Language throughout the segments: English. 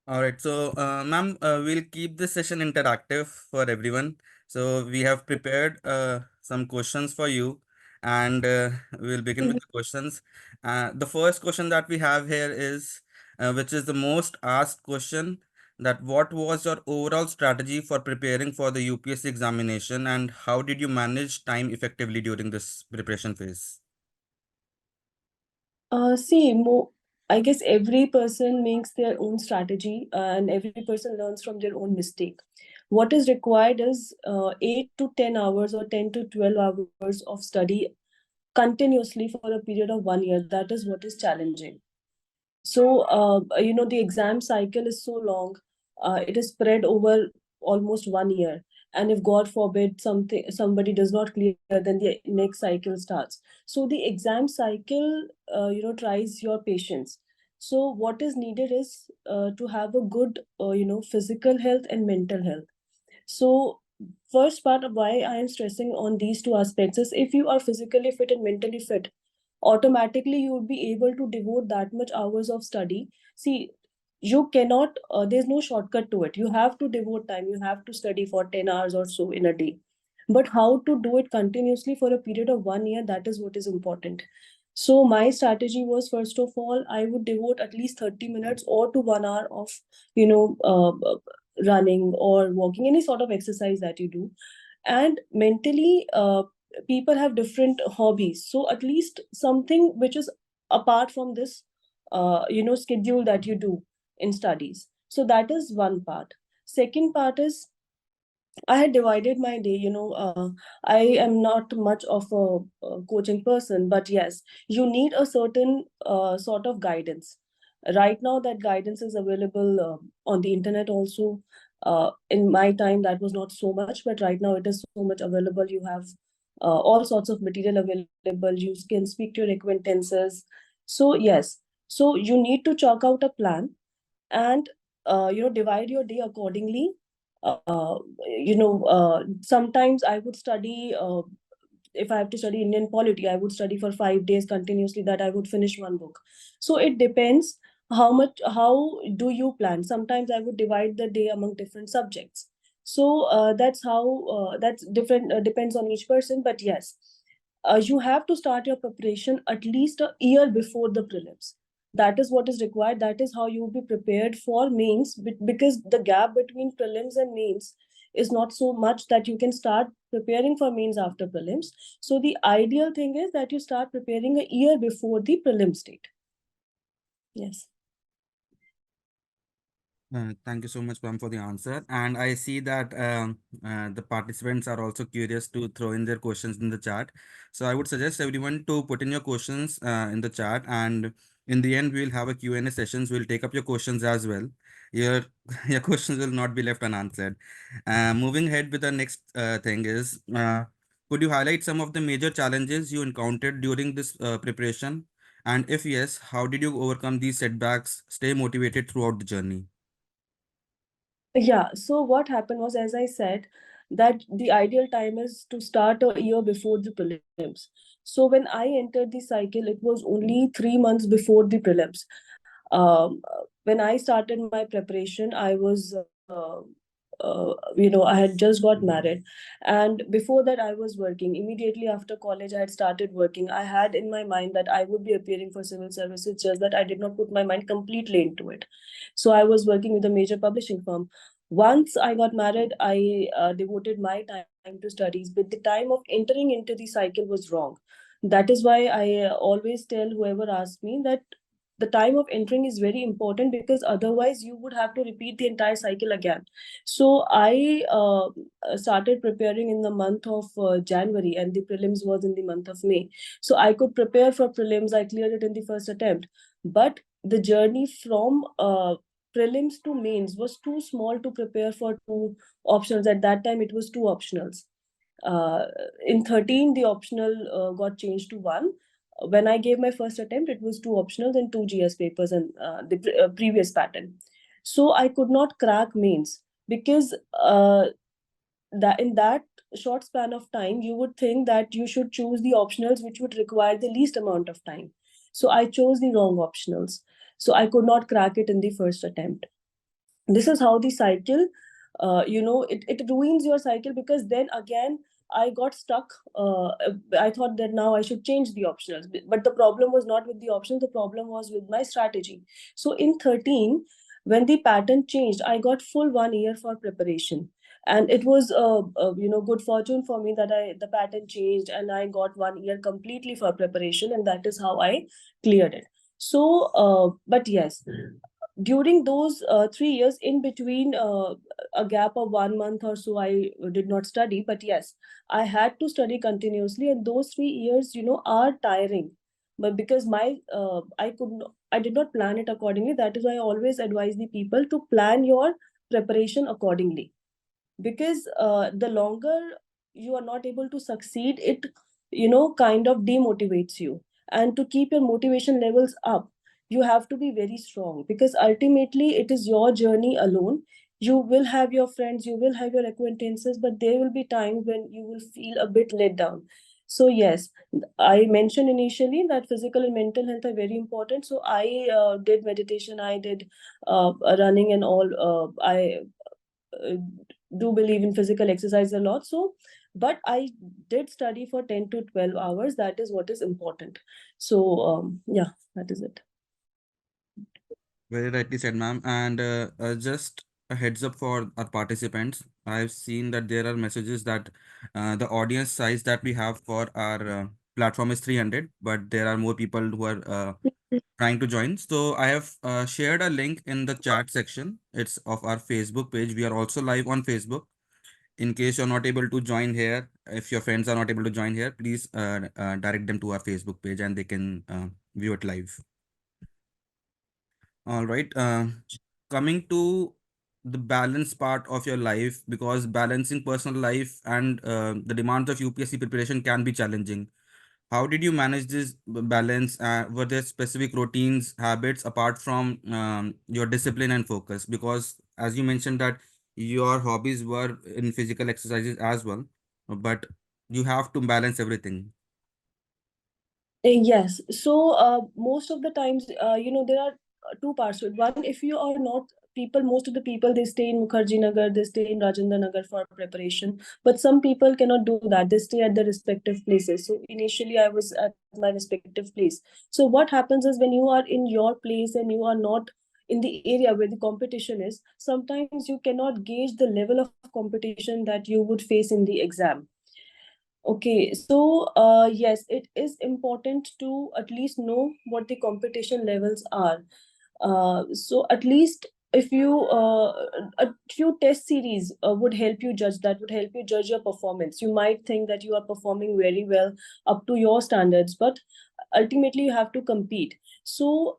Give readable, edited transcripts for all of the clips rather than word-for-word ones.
All right, so ma'am, we'll keep this session interactive for everyone. So we have prepared some questions for you, and we'll begin with Mhm. the questions. The first question that we have here is, which is the most asked question, that what was your overall strategy for preparing for the UPSC examination, and how did you manage time effectively during this preparation phase? See, I guess every person makes their own strategy, and every person learns from their own mistake. What is required is 8 to 10 hours or 10 to 12 hours of study continuously for a period of 1 year. That is what is challenging. So, the exam cycle is so long. It is spread over almost 1 year. And if God forbid somebody does not clear, then the next cycle starts. So the exam cycle, tries your patience. So what is needed is to have a good, physical health and mental health. So first part of why I am stressing on these two aspects is if you are physically fit and mentally fit, automatically you would be able to devote that much hours of study. See, you cannot, there's no shortcut to it. You have to devote time, you have to study for 10 hours or so in a day. But how to do it continuously for a period of 1 year, that is what is important. So my strategy was, first of all, I would devote at least 30 minutes or to 1 hour of, you know, running or walking, any sort of exercise that you do. And mentally, people have different hobbies, so at least something which is apart from this schedule that you do in studies. So that is one part. Second part is, I had divided my day. I am not much of a coaching person, but yes, you need a certain sort of guidance. Right now, that guidance is available on the internet also. In my time, that was not so much, but right now it is so much available. You have all sorts of material available. You can speak to your acquaintances. So yes, so you need to chalk out a plan and divide your day accordingly. Sometimes I would study, if I have to study Indian polity, I would study for 5 days continuously, that I would finish one book. So it depends how do you plan. Sometimes I would divide the day among different subjects. So that's different, depends on each person. But yes, you have to start your preparation at least a year before the prelims. That is what is required. That is how you will be prepared for mains, because the gap between prelims and mains is not so much that you can start preparing for mains after prelims. So the ideal thing is that you start preparing a year before the prelims date. Yes. Thank you so much, Pam, for the answer. And I see that the participants are also curious to throw in their questions in the chat. So I would suggest everyone to put in your questions in the chat. And in the end, we'll have a Q&A sessions. We'll take up your questions as well. Your, your questions will not be left unanswered. Moving ahead with the next thing is, could you highlight some of the major challenges you encountered during this preparation? And if yes, how did you overcome these setbacks, stay motivated throughout the journey? Yeah, so what happened was, as I said, that the ideal time is to start a year before the prelims. So when I entered the cycle, it was only 3 months before the prelims. When I started my preparation, I was, I had just got married. And before that, I was working. Immediately after college, I had started working. I had in my mind that I would be appearing for civil services, just that I did not put my mind completely into it. So I was working with a major publishing firm. Once I got married, I devoted my time to studies, but the time of entering into the cycle was wrong. That is why I always tell whoever asks me that the time of entering is very important, because otherwise you would have to repeat the entire cycle again. So I started preparing in the month of January, and the prelims was in the month of May. So I could prepare for prelims. I cleared it in the first attempt. But the journey from prelims to mains was too small to prepare for two optionals. At that time, it was two optionals. In 13, the optional got changed to one. When I gave my first attempt, it was two optionals and two GS papers and the previous pattern. So I could not crack mains, because that in that short span of time, you would think that you should choose the optionals which would require the least amount of time. So I chose the wrong optionals. So I could not crack it in the first attempt. This is how the cycle, it ruins your cycle, because then again I got stuck. I thought that now I should change the optionals, but the problem was not with the options, the problem was with my strategy. So in 13, when the pattern changed, I got full 1 year for preparation. And it was good fortune for me that I the pattern changed and I got 1 year completely for preparation, and that is how I cleared it. So but yes, during those 3 years, in between a gap of 1 month or so, I did not study. But yes, I had to study continuously, and those 3 years, are tiring. But because I did not plan it accordingly. That is why I always advise the people to plan your preparation accordingly, because the longer you are not able to succeed, it kind of demotivates you. And to keep your motivation levels up, you have to be very strong, because ultimately it is your journey alone. You will have your friends, you will have your acquaintances, but there will be times when you will feel a bit let down. So yes, I mentioned initially that physical and mental health are very important. So I did meditation, I did running and all. I uh, do believe in physical exercise a lot. So but I did study for 10 to 12 hours. That is what is important. So yeah, that is it. Very rightly said, ma'am. And just a heads up for our participants. I've seen that there are messages that the audience size that we have for our platform is 300, but there are more people who are trying to join. So I have shared a link in the chat section. It's of our Facebook page. We are also live on Facebook. In case you're not able to join here, if your friends are not able to join here, please direct them to our Facebook page and they can view it live. All right. Coming to the balance part of your life, because balancing personal life and the demands of UPSC preparation can be challenging. How did you manage this balance? Were there specific routines, habits apart from your discipline and focus? Because as you mentioned that your hobbies were in physical exercises as well, but you have to balance everything. Yes. So most of the times, there are two parts to it. One, if you are not people, most of the people, they stay in Mukherjee Nagar, they stay in Rajendra Nagar for preparation. But some people cannot do that. They stay at their respective places. So initially, I was at my respective place. So what happens is, when you are in your place and you are not in the area where the competition is, sometimes you cannot gauge the level of competition that you would face in the exam. Okay, so yes, it is important to at least know what the competition levels are. So at least if you a few test series would help you judge, that would help you judge your performance. You might think that you are performing very well up to your standards, but ultimately you have to compete. So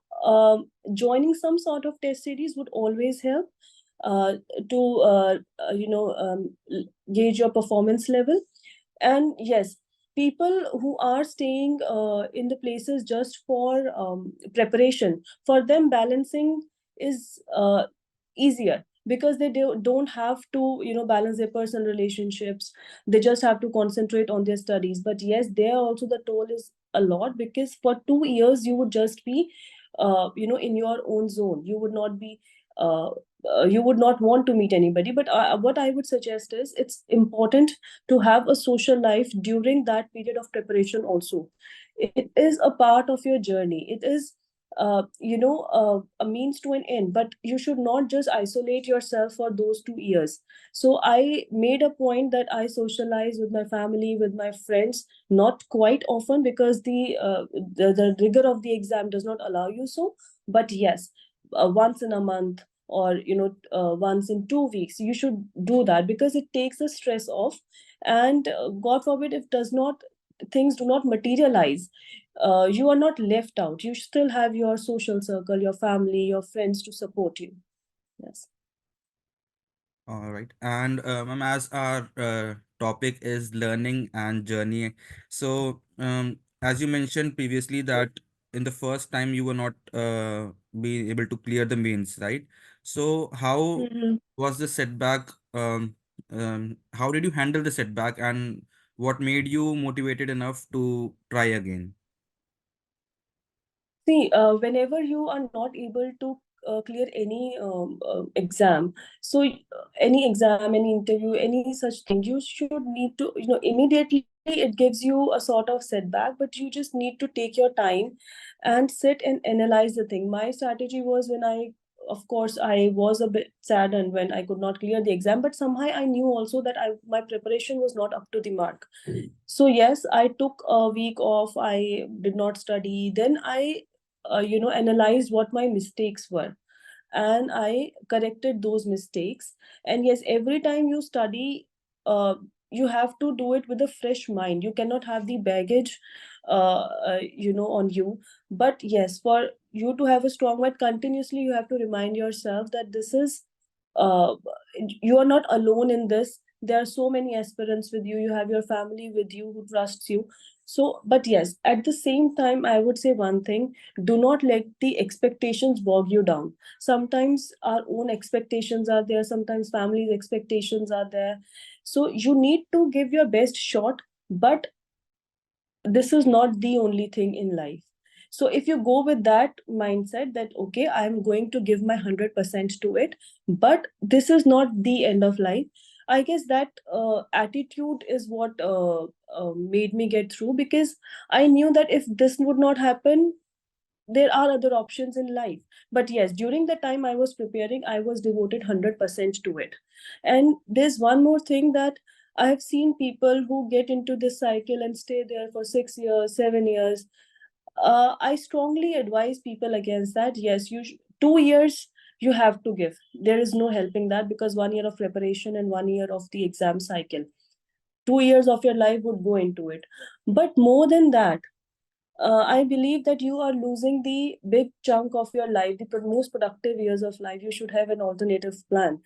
joining some sort of test series would always help uh, to gauge your performance level. And yes, people who are staying in the places just for preparation, for them balancing is easier, because they don't have to balance their personal relationships. They just have to concentrate on their studies. But yes, there also the toll is a lot, because for 2 years you would just be in your own zone. You would not be you would not want to meet anybody. But what I would suggest is, it's important to have a social life during that period of preparation also. It is a part of your journey. It is a means to an end, but you should not just isolate yourself for those 2 years. So I made a point that I socialize with my family, with my friends, not quite often, because the rigor of the exam does not allow you so. But yes, once in a month, or once in 2 weeks, you should do that, because it takes the stress off. And god forbid, if does not things do not materialize, you are not left out. You still have your social circle, your family, your friends to support you. Yes. All right. And ma'am, as our topic is learning and journey, so as you mentioned previously that in the first time you were not being able to clear the mains, right? So how Mhm. was the setback? How did you handle the setback, and what made you motivated enough to try again? See, whenever you are not able to clear any exam, so any exam, any interview, any such thing, you should need to, immediately it gives you a sort of setback, but you just need to take your time and sit and analyze the thing. My strategy was, when I, of course, I was a bit saddened when I could not clear the exam, but somehow I knew also that my preparation was not up to the mark. So yes, I took a week off, I did not study, then I analyzed what my mistakes were, and I corrected those mistakes. And yes, every time you study, you have to do it with a fresh mind. You cannot have the baggage on you. But yes, for you to have a strong mind, continuously you have to remind yourself that this is, uh, you are not alone in this. There are so many aspirants with you, you have your family with you who trusts you. So, but yes, at the same time, I would say one thing: do not let the expectations bog you down. Sometimes our own expectations are there, sometimes family's expectations are there, so you need to give your best shot. But this is not the only thing in life. So if you go with that mindset that okay, I'm going to give my 100% to it, but this is not the end of life, I guess that attitude is what made me get through, because I knew that if this would not happen, there are other options in life. But yes, during the time I was preparing, I was devoted 100% to it. And there's one more thing, that I have seen people who get into this cycle and stay there for 6 years, 7 years. I strongly advise people against that. Yes, 2 years you have to give. There is no helping that, because 1 year of preparation and 1 year of the exam cycle, 2 years of your life would go into it. But more than that, I believe that you are losing the big chunk of your life, the most productive years of life. You should have an alternative plan,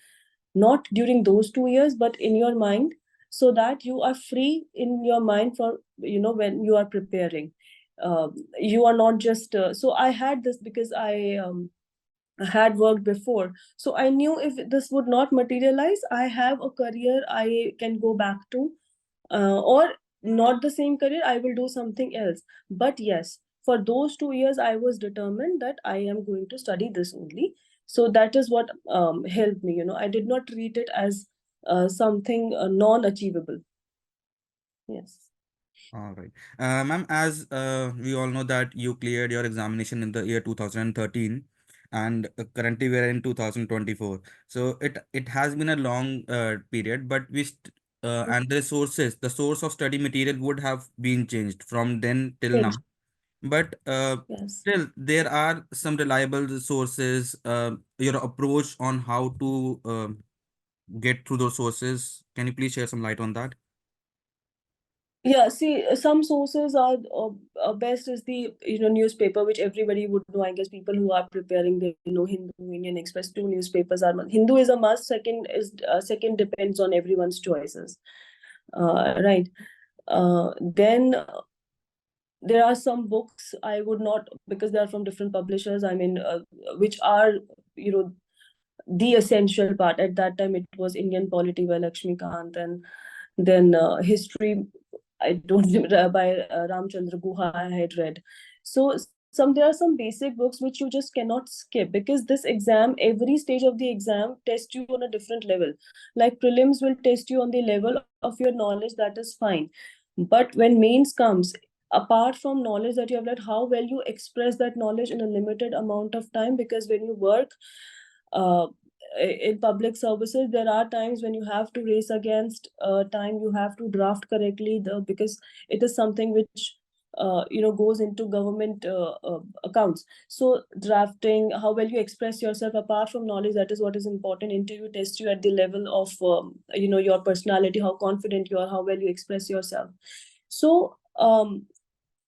not during those 2 years, but in your mind, so that you are free in your mind for, when you are preparing. You are not just. So I had this because I had worked before. So I knew if this would not materialize, I have a career I can go back to, or not the same career, I will do something else. But yes, for those 2 years I was determined that I am going to study this only. So that is what helped me. I did not treat it as something non-achievable. Yes. All right. Ma'am, as we all know that you cleared your examination in the year 2013, and currently we are in 2024. So it has been a long period, but and the source of study material would have been changed from then till now. Yes. But Yes. still, there are some reliable sources. Your approach on how to get through those sources. Can you please share some light on that? Yeah, see, some sources are best is the newspaper, which everybody would know. I guess people who are preparing, they know Hindu, Indian Express. Two newspapers are Hindu is a must. Second depends on everyone's choices. Right. Then there are some books I would not, because they are from different publishers. I mean, which are you know the essential part. At that time, it was Indian Polity by Lakshmikant, and then history, I don't remember, by Ramchandra Guha I had read. So there are some basic books which you just cannot skip, because this exam, every stage of the exam tests you on a different level. Like prelims will test you on the level of your knowledge, that is fine. But when mains comes, apart from knowledge that you have learned, how well you express that knowledge in a limited amount of time. Because when you work uh, in public services, there are times when you have to race against time, you have to draft correctly, because it is something which goes into government accounts. So drafting, how well you express yourself, apart from knowledge, that is what is important. Interview test you at the level of your personality, how confident you are, how well you express yourself. So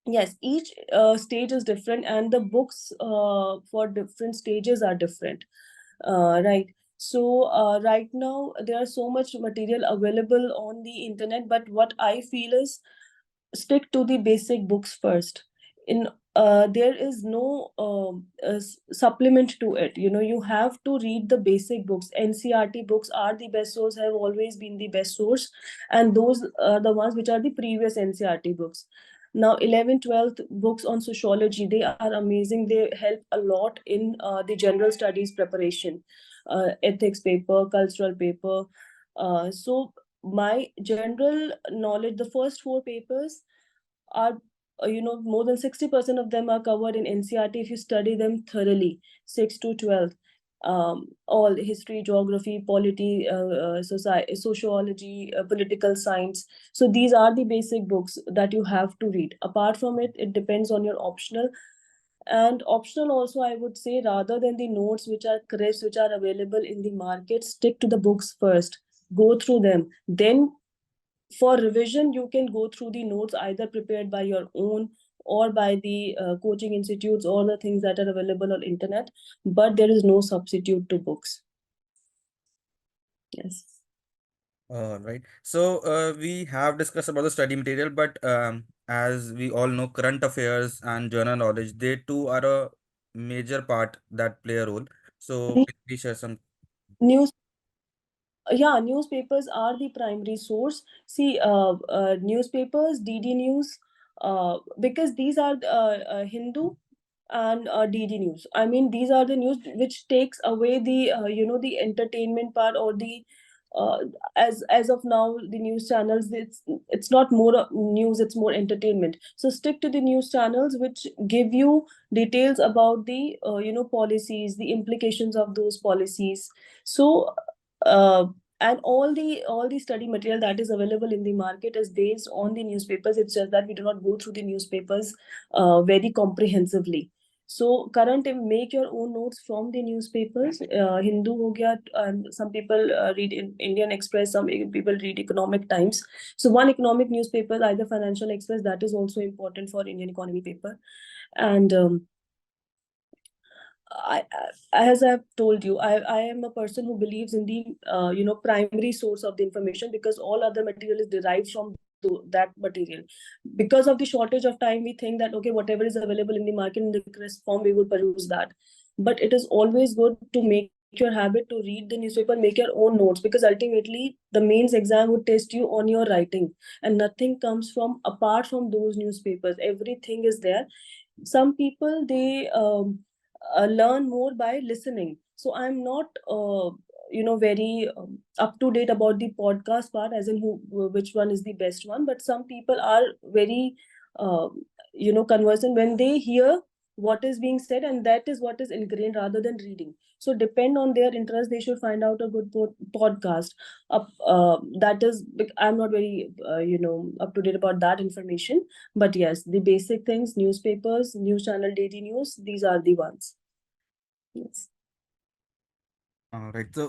yes, each stage is different, and the books for different stages are different. Right. So right now there are so much material available on the internet, but what I feel is, stick to the basic books first. In There is no supplement to it. You have to read the basic books. NCRT books are the best source, have always been the best source, and those are the ones which are the previous NCRT books. Now 11th 12th books on sociology, they are amazing. They help a lot in the general studies preparation, ethics paper, cultural paper. So my general knowledge, the first four papers are, more than 60% of them are covered in NCRT if you study them thoroughly, 6 to 12. All history, geography, polity, society, sociology, political science. So these are the basic books that you have to read. Apart from it, it depends on your optional. And optional also, I would say, rather than the notes which are crisp, which are available in the market, stick to the books first. Go through them. Then for revision, you can go through the notes either prepared by your own or by the coaching institutes or the things that are available on internet, but there is no substitute to books. Yes. Right. So we have discussed about the study material, but as we all know, current affairs and journal knowledge, they too are a major part that play a role. So can you share some? News, yeah, newspapers are the primary source. See, newspapers, DD News, because these are Hindu and DD News. I mean, these are the news which takes away the the entertainment part, or the uh, as of now the news channels, it's not more news, it's more entertainment. So stick to the news channels which give you details about the policies, the implications of those policies. So uh, and all the study material that is available in the market is based on the newspapers. It's just that we do not go through the newspapers very comprehensively. So current, make your own notes from the newspapers. Hindu ho gaya, and some people read in Indian Express, some people read Economic Times. So one economic newspaper, either Financial Express, that is also important for Indian economy paper. And as I've told you, I am a person who believes in the primary source of the information, because all other material is derived from that material. Because of the shortage of time, we think that okay, whatever is available in the market in the crisp form, we will peruse that. But it is always good to make your habit to read the newspaper, make your own notes, because ultimately the mains exam would test you on your writing, and nothing comes from apart from those newspapers. Everything is there. Some people, they learn more by listening. So I'm not very up to date about the podcast part, as in who, which one is the best one. But some people are very uh, conversant when they hear what is being said, and that is what is ingrained rather than reading. So depend on their interest, they should find out a good podcast. That is, I'm not very up to date about that information. But yes, the basic things, newspapers, news channel, daily news, these are the ones. Yes. All right. So,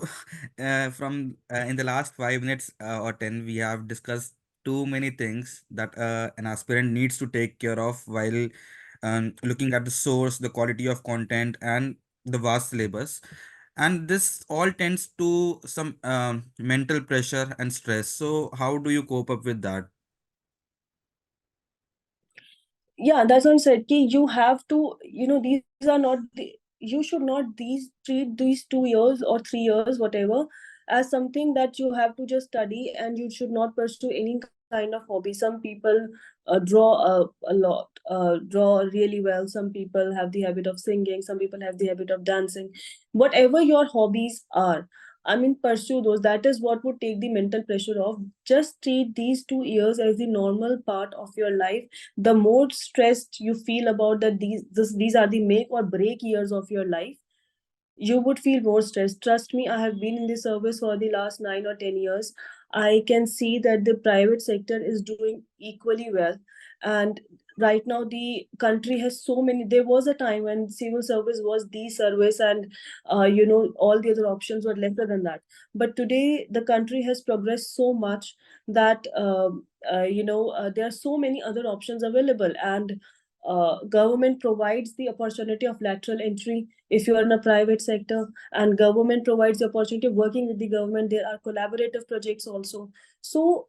from in the last 5 minutes or 10, we have discussed too many things that an aspirant needs to take care of while looking at the source, the quality of content, and the vast syllabus. And this all tends to some mental pressure and stress. So, how do you cope up with that? Yeah, that's what I said. Ki you have to, these are not the, you should not treat these 2 years or 3 years, whatever, as something that you have to just study, and you should not pursue any kind of hobby. Some people draw a lot, draw really well. Some people have the habit of singing. Some people have the habit of dancing. Whatever your hobbies are, I mean, pursue those. That is what would take the mental pressure off. Just treat these 2 years as the normal part of your life. The more stressed you feel about that, these are the make or break years of your life, you would feel more stressed. Trust me, I have been in the service for the last 9 or 10 years. I can see that the private sector is doing equally well. And right now, the country has so many. There was a time when civil service was the service, and all the other options were lesser than that. But today, the country has progressed so much that there are so many other options available. And government provides the opportunity of lateral entry if you are in a private sector, and government provides the opportunity of working with the government. There are collaborative projects also. So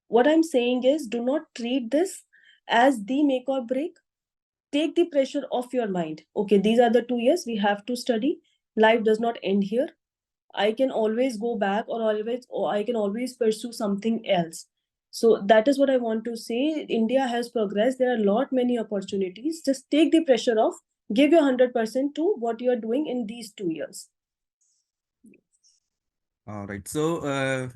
what I'm saying is, do not treat this as the make or break. Take the pressure off your mind. Okay, these are the 2 years we have to study. Life does not end here. I can always go back, or I can always pursue something else. So that is what I want to say. India has progressed. There are a lot many opportunities. Just take the pressure off. Give your 100% to what you are doing in these 2 years. All right. So,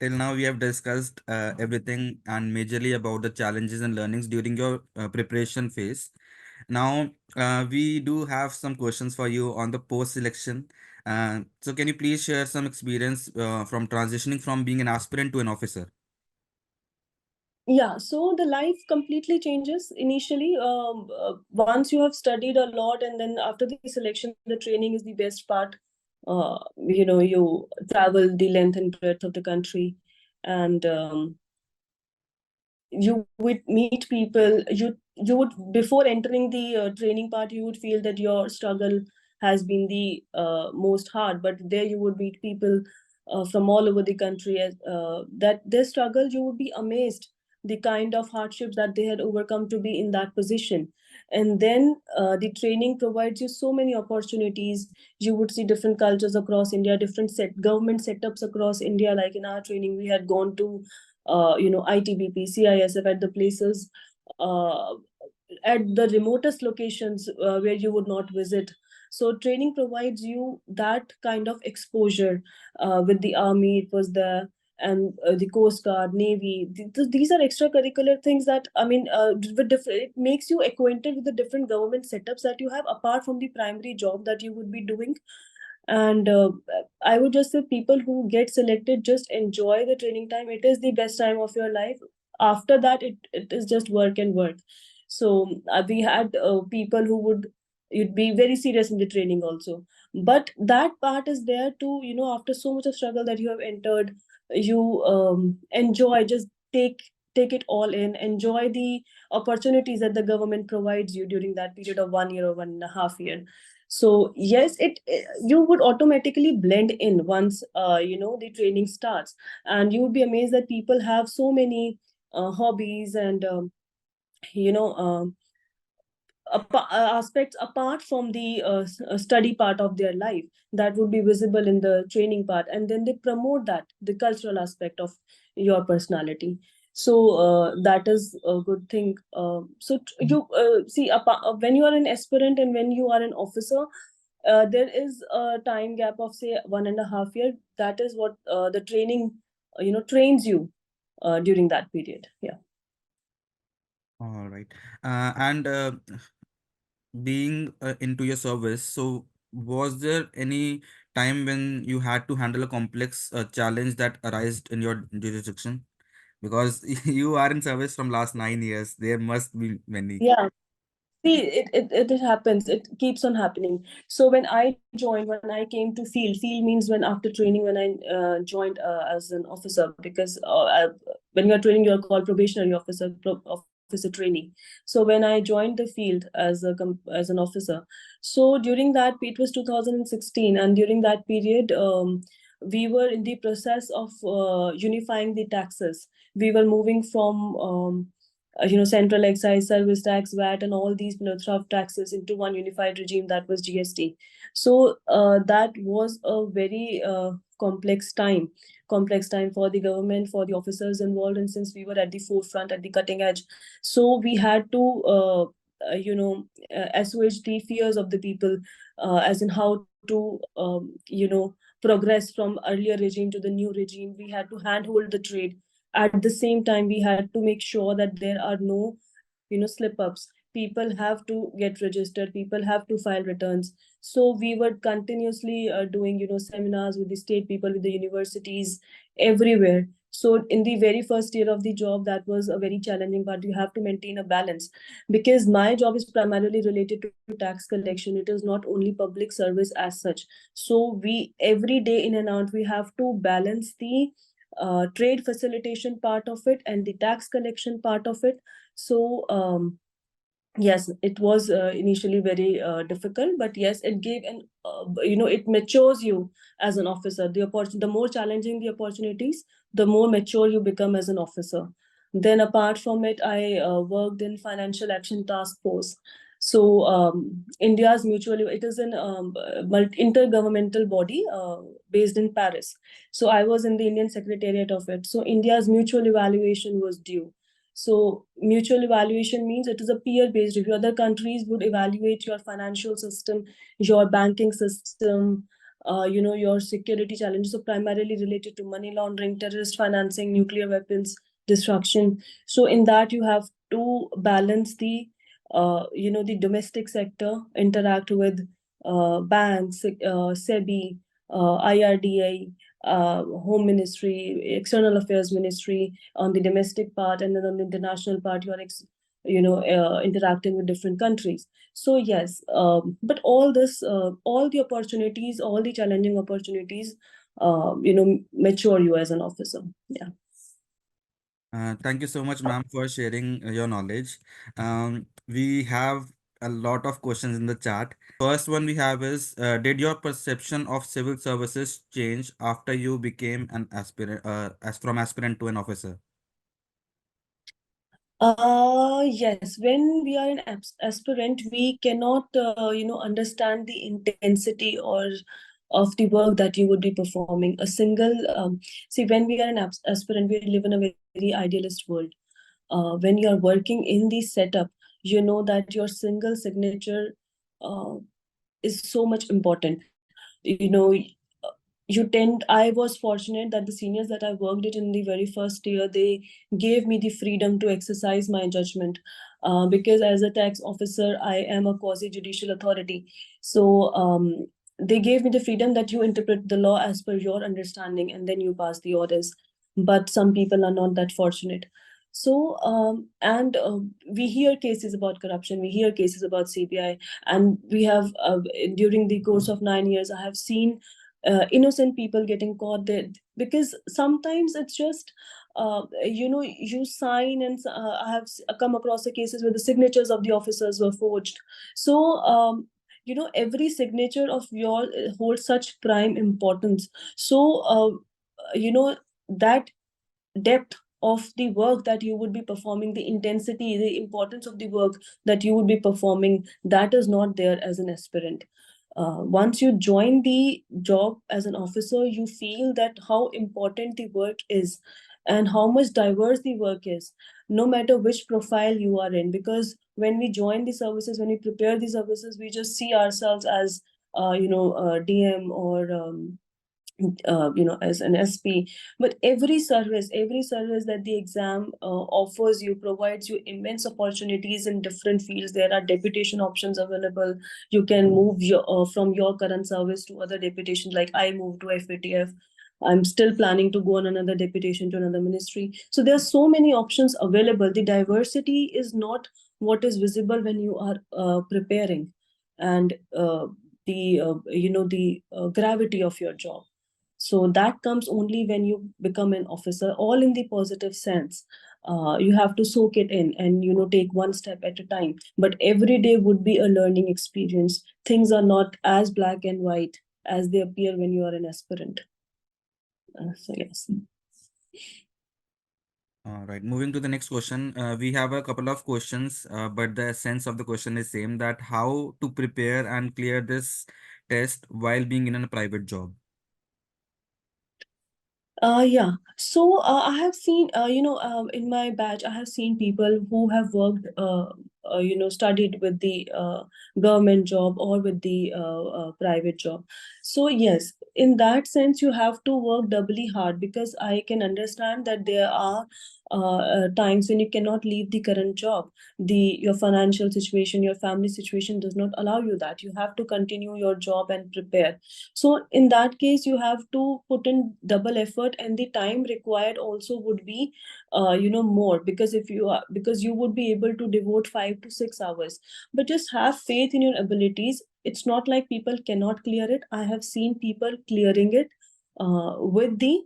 till now we have discussed everything and majorly about the challenges and learnings during your preparation phase. Now, we do have some questions for you on the post-selection. So, can you please share some experience from transitioning from being an aspirant to an officer? Yeah, so the life completely changes initially. Once you have studied a lot, and then after the selection, the training is the best part. You travel the length and breadth of the country, and you would meet people. You would, before entering the training part, you would feel that your struggle has been the most hard, but there you would meet people from all over the country, as that their struggle, you would be amazed the kind of hardships that they had overcome to be in that position. And then the training provides you so many opportunities. You would see different cultures across India, different government setups across India. Like in our training, we had gone to ITBP, CISF, at the places, uh, at the remotest locations where you would not visit. So training provides you that kind of exposure. With the army, it was there, and the Coast Guard, Navy. These are extracurricular things that, I mean, with different, it makes you acquainted with the different government setups that you have apart from the primary job that you would be doing. And I would just say, people who get selected, just enjoy the training time. It is the best time of your life. After that, it is just work and work. So we had people who would, you'd be very serious in the training also. But that part is there to, after so much of struggle that you have entered, you enjoy, just take it all in, enjoy the opportunities that the government provides you during that period of 1 year or 1.5 year. So yes, you would automatically blend in once the training starts, and you would be amazed that people have so many hobbies and you know aspects apart from the study part of their life, that would be visible in the training part, and then they promote that, the cultural aspect of your personality. So that is a good thing. You see, when you are an aspirant and when you are an officer, there is a time gap of, say, 1.5 year. That is what the training trains you during that period. Yeah. All right. And being into your service, so was there any time when you had to handle a complex challenge that arose in your jurisdiction? Because you are in service from last 9 years, there must be many. Yeah. See, it happens. It keeps on happening. So when I joined, when I came to field means when after training, when I joined as an officer, because when you're training, you're called probationary officer, officer trainee. So when I joined the field as as an officer, so during that, it was 2016, and during that period, we were in the process of unifying the taxes. We were moving from central excise, service tax, VAT, and all these plethora of taxes into one unified regime, that was GST. So that was a very complex time for the government, for the officers involved, and since we were at the forefront, at the cutting edge, so we had to assuage the fears of the people, as in how to progress from earlier regime to the new regime. We had to handhold the trade. At the same time, we had to make sure that there are no slip ups. People have to get registered, people have to file returns. So we were continuously doing seminars with the state people, with the universities, everywhere. So in the very first year of the job, that was a very challenging part. You have to maintain a balance, because my job is primarily related to tax collection. It is not only public service as such. So we, every day in and out, we have to balance the trade facilitation part of it and the tax collection part of it. So yes, it was initially very difficult, but yes, it gave an it matures you as an officer. The more challenging the opportunities, the more mature you become as an officer. Then apart from it, I worked in financial action task force. So India's mutual, it is an intergovernmental body based in Paris. So I was in the Indian secretariat of it. So India's mutual evaluation was due. So mutual evaluation means it is a peer-based review. Other countries would evaluate your financial system, your banking system, your security challenges. So primarily related to money laundering, terrorist financing, nuclear weapons destruction. So in that you have to balance the domestic sector, interact with banks, SEBI, IRDA, Home Ministry, External Affairs Ministry on the domestic part, and then on the international part, you are interacting with different countries. So yes, but all this, all the opportunities, all the challenging opportunities, mature you as an officer. Yeah. Thank you so much, ma'am, for sharing your knowledge. We have a lot of questions in the chat. First one we have is, did your perception of civil services change after you became an aspirant, as from aspirant to an officer? Yes, when we are an aspirant, we cannot, understand the intensity or of the work that you would be performing. See, when we are an aspirant, we live in a very idealist world. When you are working in the setup, you know that your single signature uh, is so much important. You know, I was fortunate that the seniors that I worked with in the very first year, they gave me the freedom to exercise my judgment, because as a tax officer I am a quasi judicial authority. So they gave me the freedom that you interpret the law as per your understanding and then you pass the orders. But some people are not that fortunate. So and we hear cases about corruption, we hear cases about CBI, and we have during the course of 9 years I have seen innocent people getting caught there, because sometimes it's just you sign, and I have come across the cases where the signatures of the officers were forged. So every signature of your holds such prime importance. So that depth of the work that you would be performing, the intensity, the importance of the work that you would be performing, that is not there as an aspirant. Once you join the job as an officer, you feel that how important the work is and how much diverse the work is, no matter which profile you are in. Because when we join the services, when we prepare the services, we just see ourselves as DM or as an SP. But every service that the exam offers you, provides you immense opportunities in different fields. There are deputation options available. You can move from your current service to other deputations. Like I moved to FATF. I'm still planning to go on another deputation to another ministry. So there are so many options available. The diversity is not what is visible when you are preparing, and the gravity of your job. So that comes only when you become an officer, all in the positive sense. You have to soak it in and take one step at a time. But every day would be a learning experience. Things are not as black and white as they appear when you are an aspirant. So yes. All right, moving to the next question. We have a couple of questions, but the essence of the question is same, that how to prepare and clear this test while being in a private job. Yeah. So I have seen, in my batch, I have seen people who have worked, studied with the government job or with the private job. So yes, in that sense, you have to work doubly hard, because I can understand that there are times when you cannot leave the current job. Your financial situation, your family situation does not allow you that. You have to continue your job and prepare. So in that case, you have to put in double effort, and the time required also would be more, because because you would be able to devote 5 to 6 hours. But just have faith in your abilities. It's not like people cannot clear it. I have seen people clearing it with the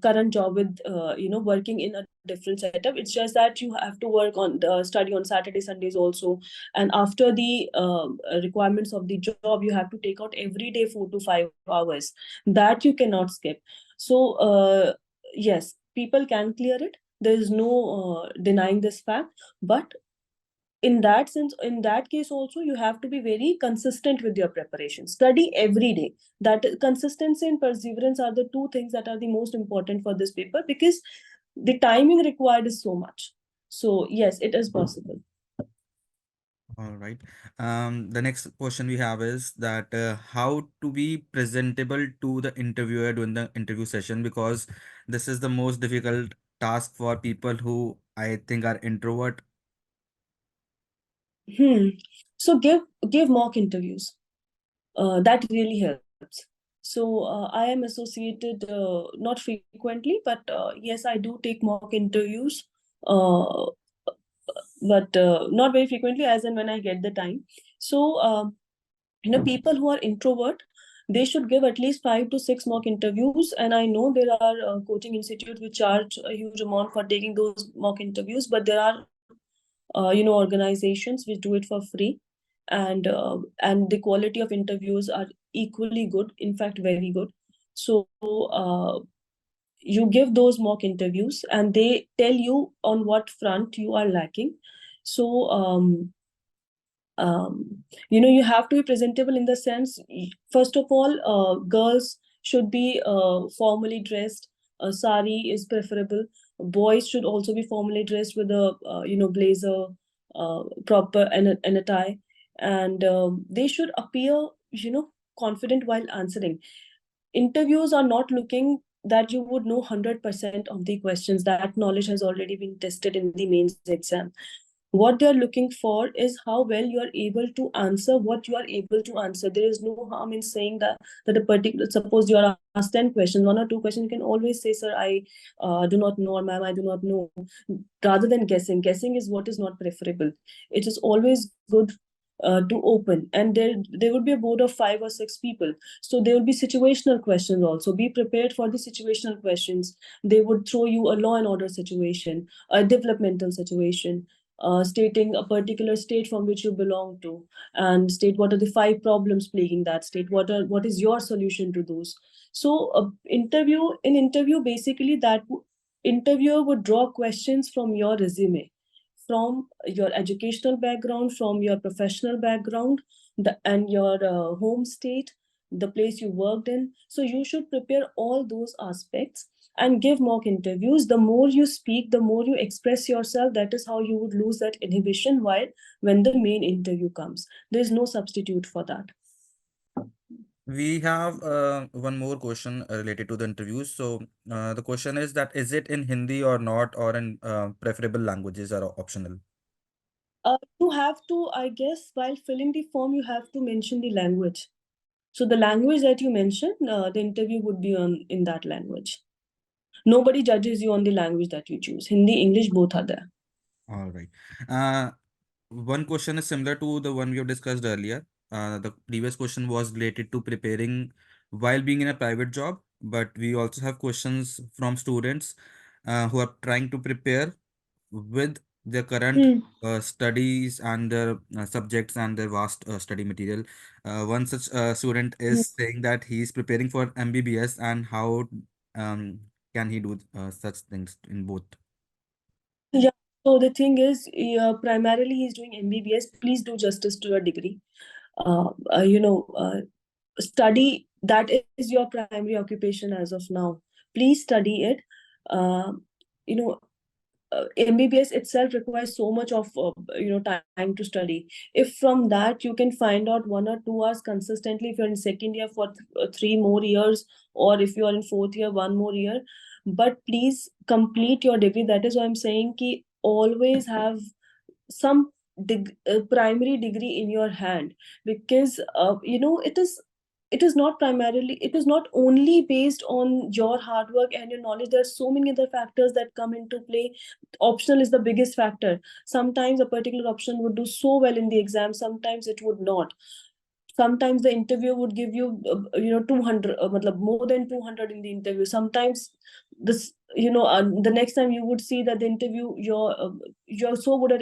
current job, with working in a different setup. It's just that you have to work on the study on Saturday, Sundays also. And after the requirements of the job, you have to take out every day 4 to 5 hours. That you cannot skip. So yes, people can clear it. There is no denying this fact. But in that sense, in that case also, you have to be very consistent with your preparation. Study every day. That consistency and perseverance are the two things that are the most important for this paper, because the timing required is so much. So yes, it is possible. All right. The next question we have is that how to be presentable to the interviewer during the interview session, because this is the most difficult task for people who I think are introvert. Hmm. So give mock interviews. That really helps. So I am associated, not frequently, but yes, I do take mock interviews, uh, but not very frequently, as and when I get the time. So people who are introvert, they should give at least 5 to 6 mock interviews. And I know there are coaching institutes which charge a huge amount for taking those mock interviews, but there are organizations which do it for free, and the quality of interviews are equally good, in fact very good. So you give those mock interviews and they tell you on what front you are lacking. So you have to be presentable in the sense, first of all, girls should be formally dressed. Sari is preferable. Boys should also be formally dressed with a blazer, proper, and a tie. And they should appear confident while answering. Interviews are not looking that you would know 100% of the questions. That knowledge has already been tested in the mains exam. What they are looking for is how well you are able to answer what you are able to answer. There is no harm in saying that a particular, suppose you are asked 10 questions, 1 or 2 questions, you can always say, sir, I do not know, or ma'am, I do not know, rather than guessing is what is not preferable. It is always good to open, and there would be a board of 5 or 6 people, so there will be situational questions also. Be prepared for the situational questions. They would throw you a law and order situation, a developmental situation, stating a particular state from which you belong to, and state what are the 5 problems plaguing that state. What is your solution to those? So, interview, basically, interviewer would draw questions from your resume, from your educational background, from your professional background, and your home state, the place you worked in. So you should prepare all those aspects and give mock interviews. The more you speak, the more you express yourself. That is how you would lose that inhibition while when the main interview comes. There is no substitute for that. We have one more question related to the interviews. So the question is that is it in Hindi or not, or in preferable languages are optional? You have to, I guess, while filling the form, you have to mention the language. So the language that you mentioned, the interview would be in that language. Nobody judges you on the language that you choose. Hindi, English, both are there. All right. Uh, One question is similar to the one we have discussed earlier. The previous question was related to preparing while being in a private job, but we also have questions from students who are trying to prepare with their current Hmm. studies and their subjects and their vast study material. One such student Hmm. is saying that he is preparing for MBBS, and how um, can he do such things in both? Yeah. So the thing is, primarily he's doing MBBS. Please do justice to your degree. Uh, uh, you know, uh, Study, that is your primary occupation as of now. Please study it. Uh, you know, MBBS itself requires so much of time to study. If from that you can find out 1 or 2 hours consistently, if you're in second year for 3 more years, or if you are in fourth year 1 more year, but please complete your degree. That is why I'm saying ki always have some primary degree in your hand, because it is not only based on your hard work and your knowledge. There are so many other factors that come into play. Optional is the biggest factor. Sometimes a particular option would do so well in the exam, sometimes it would not. Sometimes the interview would give you 200, more than 200 in the interview. Sometimes this the next time you would see that the interview, you're so good at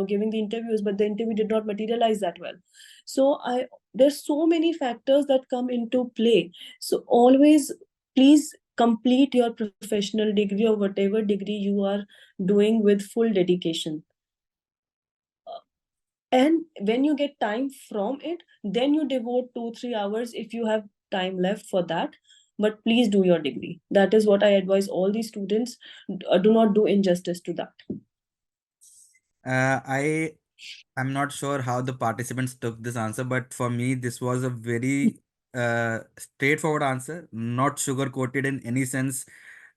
giving the interviews, but the interview did not materialize that well. So I there's so many factors that come into play. So always, please complete your professional degree or whatever degree you are doing with full dedication. And when you get time from it, then you devote 2 3 hours if you have time left for that. But please do your degree. That is what I advise all the students. Do not do injustice to that. I am not sure how the participants took this answer, but for me, this was a very straightforward answer, not sugar coated in any sense,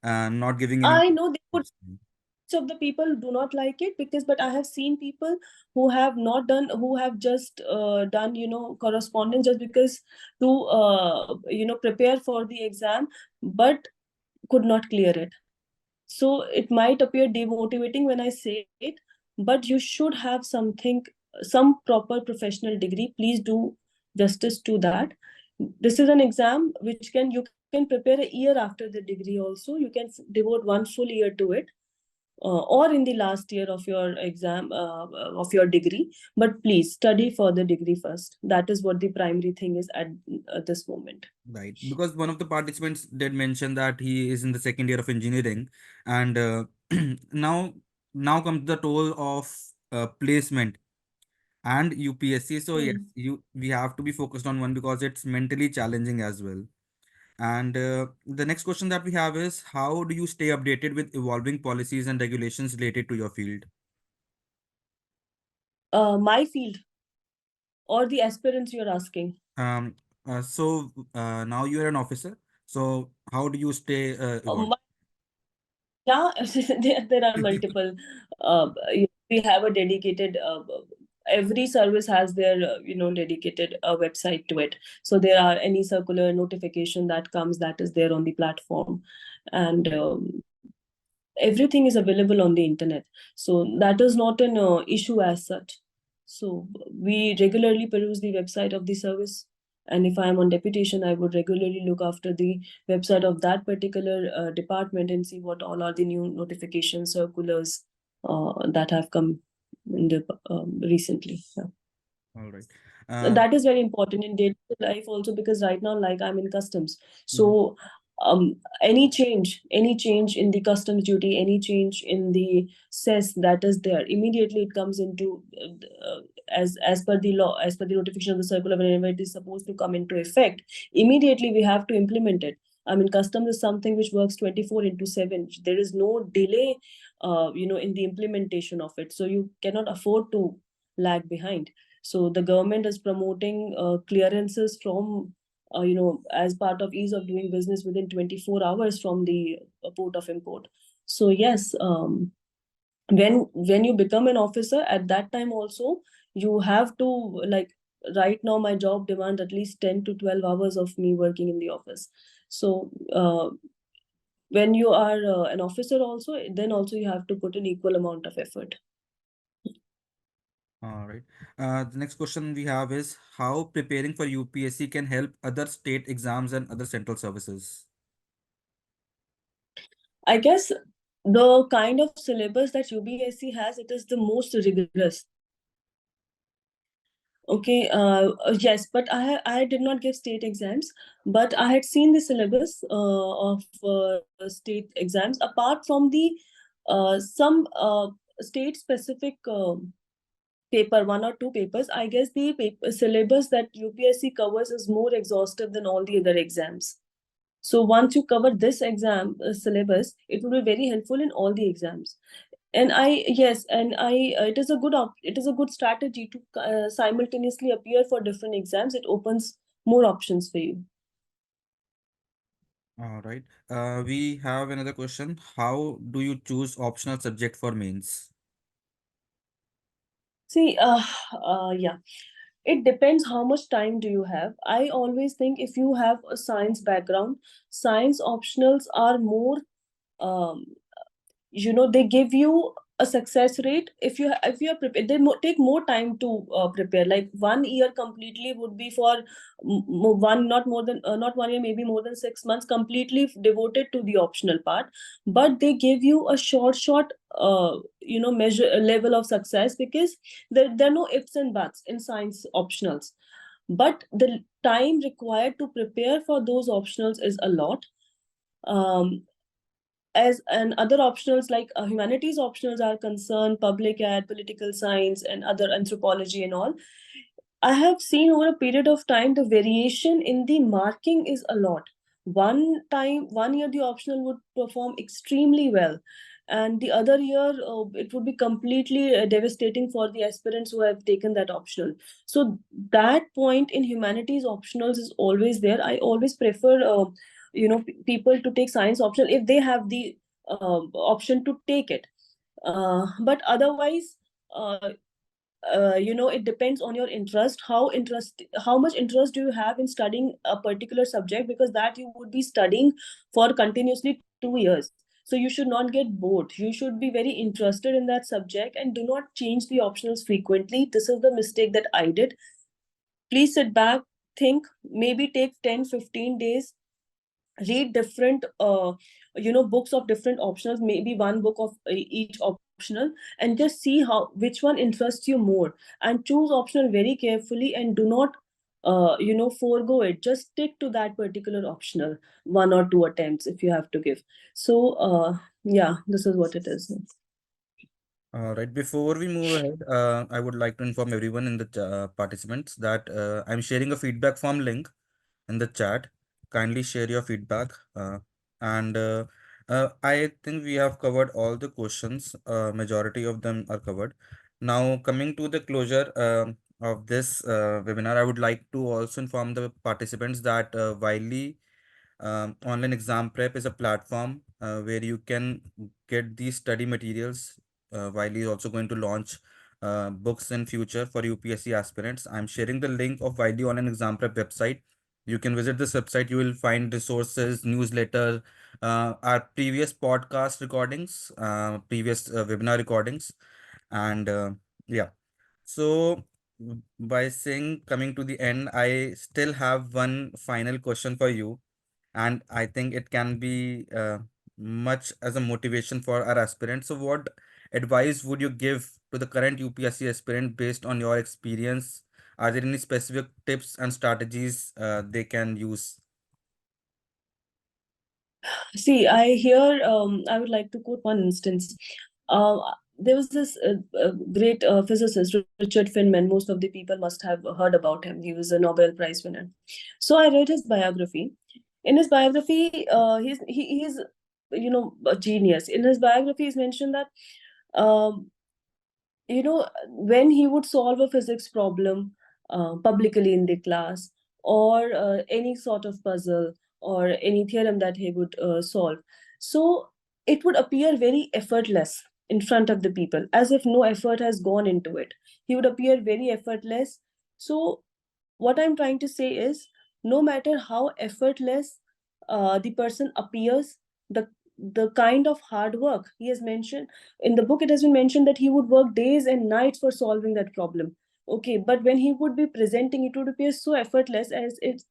not giving any. I know they would, of the people do not like it, because but I have seen people who have not done, who have just done, correspondence just because to prepare for the exam, but could not clear it. So it might appear demotivating when I say it, but you should have something, some proper professional degree. Please do justice to that. This is an exam which can, you can prepare a year after the degree also. You can devote 1 full year to it, or in the last year of your exam, of your degree. But please study for the degree first. That is what the primary thing is at this moment. Right, because one of the participants did mention that he is in the second year of engineering, and now now comes the toll of placement and UPSC. So yes, Hmm. we have to be focused on one because it's mentally challenging as well. And the next question that we have is, how do you stay updated with evolving policies and regulations related to your field? My field or the aspirants you're asking? Now you are an officer. So how do you stay evolved? My, yeah, there are multiple. We have a dedicated. Every service has their dedicated website to it. So there are any circular notification that comes, that is there on the platform, and everything is available on the internet. So that is not an issue as such. So we regularly peruse the website of the service, and if I am on deputation, I would regularly look after the website of that particular department and see what all are the new notifications, circulars that have come in the recently. Yeah. All right. That is very important in day-to-day life also, because right now, like, I'm in customs. Mhm. So any change in the customs duty, any change in the cess that is there, immediately it comes into as per the law, as per the notification of the circular, whenever it is supposed to come into effect, immediately we have to implement it. I mean, customs is something which works 24 into 7. There is no delay in the implementation of it, so you cannot afford to lag behind. So the government is promoting clearances from, as part of ease of doing business within 24 hours from the port of import. So yes, when you become an officer, at that time also you have to, like, right now my job demands at least 10 to 12 hours of me working in the office. So when you are an officer also, then also you have to put an equal amount of effort. All right. The next question we have is, how preparing for UPSC can help other state exams and other central services? I guess the kind of syllabus that UBSC has, it is the most rigorous. Okay, yes, but I did not give state exams, but I had seen the syllabus of state exams. Apart from the some state specific paper, one or two papers, I guess the paper syllabus that UPSC covers is more exhaustive than all the other exams. So once you cover this exam syllabus, it will be very helpful in all the exams. And I yes, and I it is a it is a good strategy to simultaneously appear for different exams. It opens more options for you. All right. We have another question. How do you choose optional subject for mains? See, yeah, it depends how much time do you have. I always think if you have a science background, science optionals are more um, they give you a success rate. If you are prepared, they take more time to prepare. Like 1 year completely would be for one, not more than not 1 year, maybe more than 6 months completely devoted to the optional part. But they give you a short measure level of success, because there are no ifs and buts in science optionals. But the time required to prepare for those optionals is a lot. um, as and other optionals like humanities optionals are concerned, public ad, political science, and other anthropology and all, I have seen over a period of time the variation in the marking is a lot. One year the optional would perform extremely well, and the other year it would be completely devastating for the aspirants who have taken that optional. So that point in humanities optionals is always there. I always prefer, people to take science optional if they have the option to take it. But otherwise, it depends on your interest, how much interest do you have in studying a particular subject, because that you would be studying for continuously 2 years. So you should not get bored, you should be very interested in that subject, and do not change the optionals frequently. This is the mistake that I did. Please sit back, think, maybe take 10-15 days, read different books of different optionals, maybe one book of each optional, and just see how which one interests you more, and choose optional very carefully, and do not forego it. Just stick to that particular optional, 1 or 2 attempts if you have to give. So yeah, this is what it is. All right. Before we move ahead, I would like to inform everyone in the participants that I'm sharing a feedback form link in the chat. Kindly share your feedback. And I think we have covered all the questions. Majority of them are covered. Now, coming to the closure of this webinar, I would like to also inform the participants that Wiley online exam prep is a platform where you can get these study materials. Wiley is also going to launch books in future for UPSC aspirants. I'm sharing the link of Wiley online exam prep website. You can visit this website. You will find resources, newsletter, our previous podcast recordings, previous webinar recordings, and yeah. So by saying coming to the end, I still have one final question for you, and I think it can be much as a motivation for our aspirants. So, what advice would you give to the current UPSC aspirant based on your experience? Are there any specific tips and strategies they can use? See, I would like to quote one instance. There was this great physicist, Richard Feynman. Most of the people must have heard about him. He was a Nobel Prize winner. So I read his biography. In his biography, he's a genius. In his biography, he's mentioned that um, when he would solve a physics problem publicly in the class, or any sort of puzzle or any theorem that he would solve, so it would appear very effortless in front of the people, as if no effort has gone into it. He would appear very effortless. So what I'm trying to say is, no matter how effortless the person appears, the kind of hard work he has mentioned in the book, it has been mentioned that he would work days and nights for solving that problem. Okay, but when he would be presenting, it would appear so effortless, as if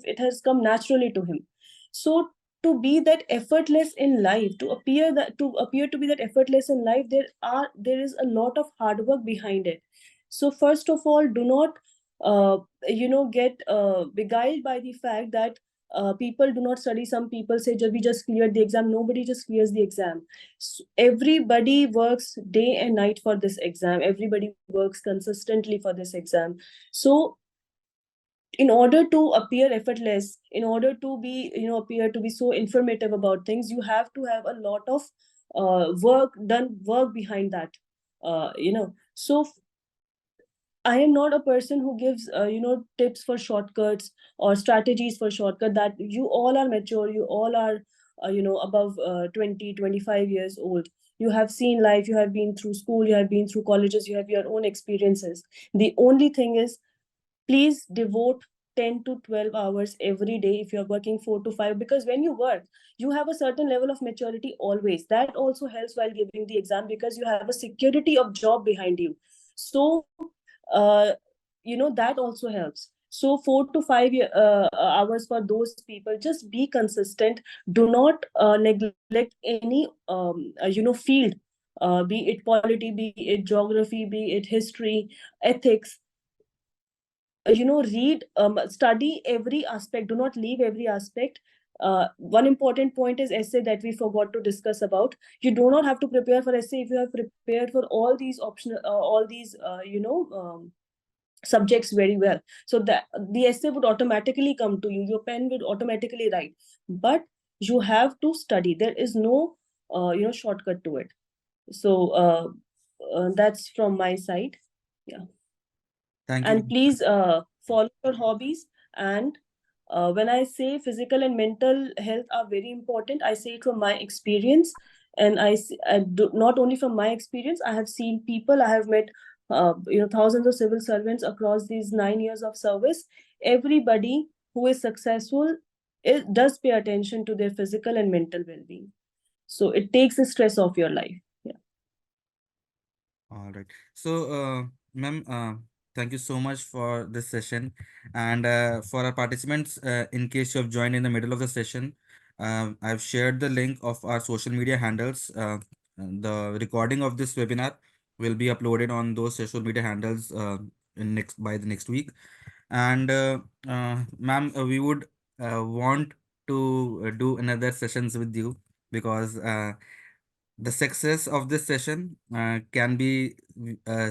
it has come naturally to him. So to be that effortless in life, to appear to be that effortless in life, there is a lot of hard work behind it. So first of all, do not get beguiled by the fact that people do not study. Some people say, we just cleared the exam." Nobody just clears the exam. Everybody works day and night for this exam. Everybody works consistently for this exam. So in order to appear effortless, in order to be appear to be so informative about things, you have to have a lot of work behind that. So I am not a person who gives, tips for shortcuts or strategies for shortcut. That you all are mature, you all are, above 20-25 years old. You have seen life, you have been through school, you have been through colleges, you have your own experiences. The only thing is, please devote 10 to 12 hours every day if you're working 4 to 5, because when you work, you have a certain level of maturity always. That also helps while giving the exam, because you have a security of job behind you. So uh, that also helps. So 4 to 5 hours for those people. Just be consistent. Do not neglect any field, be it polity, be it geography, be it history, ethics. Read, study every aspect. Do not leave every aspect. One important point is essay that we forgot to discuss about. You do not have to prepare for essay if you have prepared for all these optional, all these subjects very well. So that the essay would automatically come to you. Your pen would automatically write, but you have to study. There is no shortcut to it. So that's from my side. Yeah. Thank you. And please follow your hobbies. And when I say physical and mental health are very important, I say it from my experience. And I do, not only from my experience, I have seen people, I have met thousands of civil servants across these 9 years of service. Everybody who is successful, it does pay attention to their physical and mental well-being, so it takes the stress off your life. Yeah. All right. So, ma'am, thank you so much for this session. And for our participants, in case you have joined in the middle of the session, I've shared the link of our social media handles. The recording of this webinar will be uploaded on those social media handles in next by the next week. And ma'am, we would want to do another sessions with you, because the success of this session can be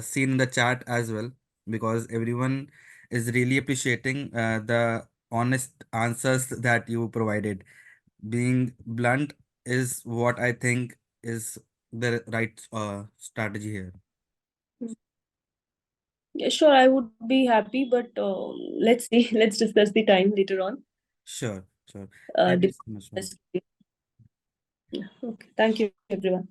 seen in the chat as well, because everyone is really appreciating the honest answers that you provided. Being blunt is what I think is the right strategy here. Yeah, sure, I would be happy, but let's see. Let's discuss the time later on. Sure, sure. Uh, Thank you dep- so much, ma'am. yeah. Okay. Thank you, everyone.